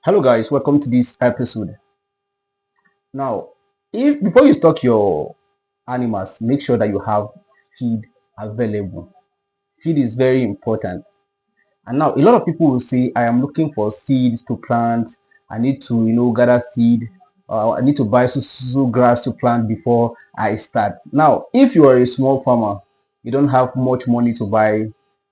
Hello guys, welcome to this episode. Now, if before you stock your animals, make sure that you have feed available. Feed is very important. And now a lot of people will say, I am looking for seed to plant. I need to, gather seed. I need to buy so grass to plant before I start. Now, if you are a small farmer, you don't have much money to buy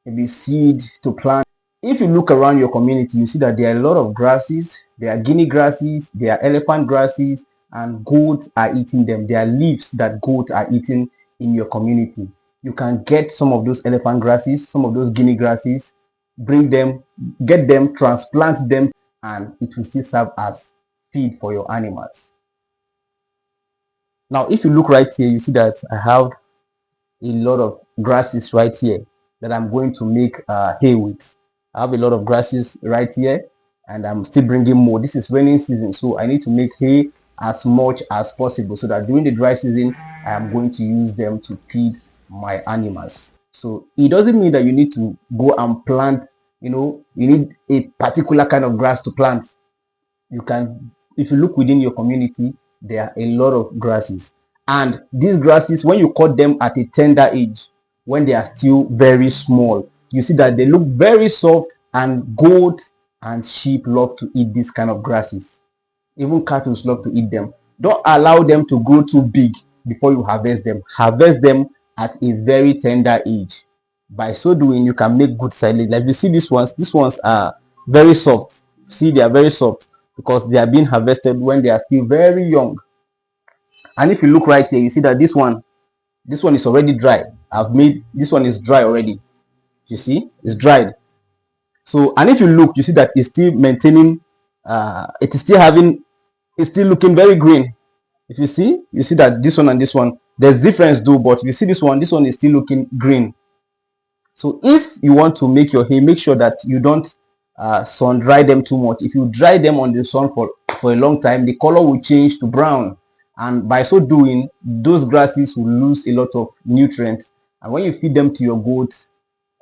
maybe seed to plant. If you look around your community, you see that there are a lot of grasses. There are Guinea grasses, there are elephant grasses, and goats are eating them. There are leaves that goats are eating in your community. You can get some of those elephant grasses, some of those Guinea grasses, bring them, get them, transplant them, and it will still serve as feed for your animals. Now, if you look right here, you see that I have a lot of grasses right here that I'm going to make hay with. I have a lot of grasses right here, and I'm still bringing more. This is raining season, so I need to make hay as much as possible so that during the dry season I am going to use them to feed my animals. So it doesn't mean that you need to go and plant, you need a particular kind of grass to plant. You can, if you look within your community, there are a lot of grasses, and these grasses, when you cut them at a tender age, when they are still very small, you see that they look very soft, and goats and sheep love to eat this kind of grasses. Even cattle love to eat them. Don't allow them to grow too big before you harvest them at a very tender age. By so doing, you can make good silage. Like you see these ones are very soft. See, they are very soft because they are being harvested when they are still very young. And if you look right here, you see that this one is already dry. I've made this one is dry already. You see, it's dried. So, and if you look, you see that it's still maintaining, it is still having, it's still looking very green. If you see that this one and this one, there's difference though, but you see this one is still looking green. So if you want to make your hay, make sure that you don't sun dry them too much. If you dry them on the sun for a long time, the color will change to brown, and by so doing, those grasses will lose a lot of nutrients. And when you feed them to your goats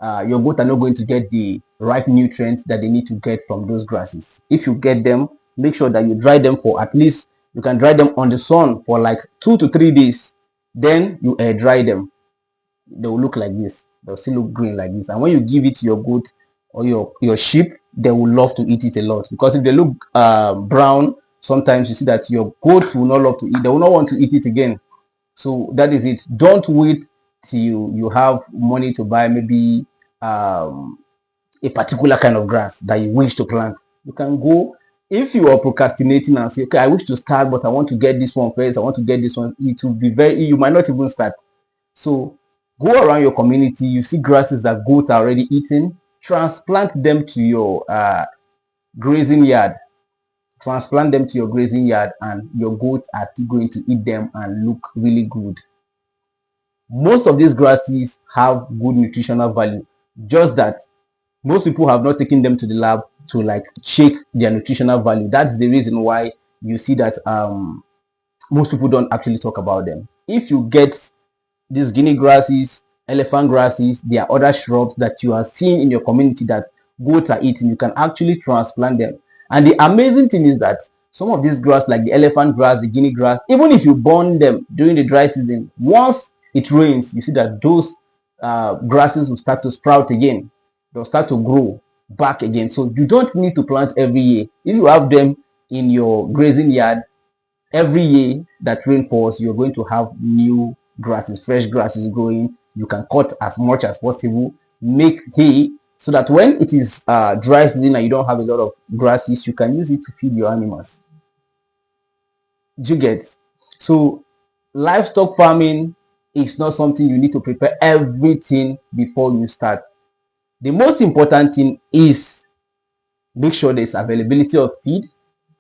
are not going to get the right nutrients that they need to get from those grasses. If you get them, make sure that you dry them for at least, you can dry them on the sun for like 2 to 3 days. Then you air dry them. They will look like this. They'll still look green like this. And when you give it to your goat or your sheep, they will love to eat it a lot. Because if they look brown, sometimes you see that your goats will not love to eat. They will not want to eat it again. So that is it. Don't wait till you have money to buy maybe a particular kind of grass that you wish to plant. You can go, if you are procrastinating and say, okay, I wish to start, but I want to get this one first, I want to get this one, it will be you might not even start. So go around your community, you see grasses that goats are already eating, transplant them to your grazing yard. Transplant them to your grazing yard, and your goats are still going to eat them and look really good. Most of these grasses have good nutritional value, just that most people have not taken them to the lab to like check their nutritional value. That's the reason why you see that most people don't actually talk about them. If you get these Guinea grasses, elephant grasses, there are other shrubs that you are seeing in your community that goats are eating, you can actually transplant them. And the amazing thing is that some of these grass, like the elephant grass, the Guinea grass, even if you burn them during the dry season, once it rains, you see that those grasses will start to sprout again. They'll start to grow back again. So you don't need to plant every year. If you have them in your grazing yard, every year that rain falls, you're going to have new grasses, fresh grasses growing. You can cut as much as possible, make hay, so that when it is dry season and you don't have a lot of grasses, you can use it to feed your animals. Do you get? So livestock farming is not something you need to prepare everything before you start. The most important thing is make sure there's availability of feed,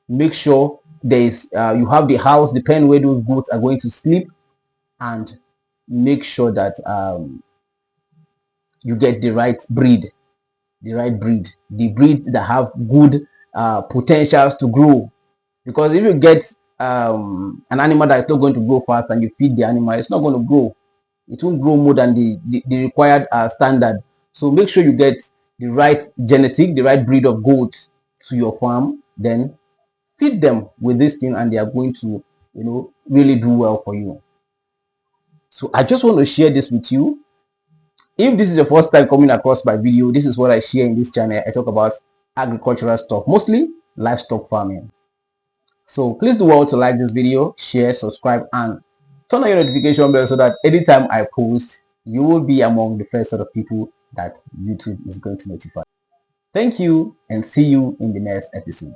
make sure there is you have the house, the pen where those goats are going to sleep, and make sure that you get the right breed, the breed that have good potentials to grow. Because if you get an animal that is not going to grow fast and you feed the animal, it's not going to grow. It won't grow more than the required standard. So make sure you get the right genetic, the right breed of goat to your farm, then feed them with this thing and they are going to, really do well for you. So I just want to share this with you. If this is your first time coming across my video, this is what I share in this channel. I talk about agricultural stuff, mostly livestock farming. So please do well to like this video, share, subscribe, and turn on your notification bell so that anytime I post, you will be among the first set of people that YouTube is going to notify. Thank you and see you in the next episode.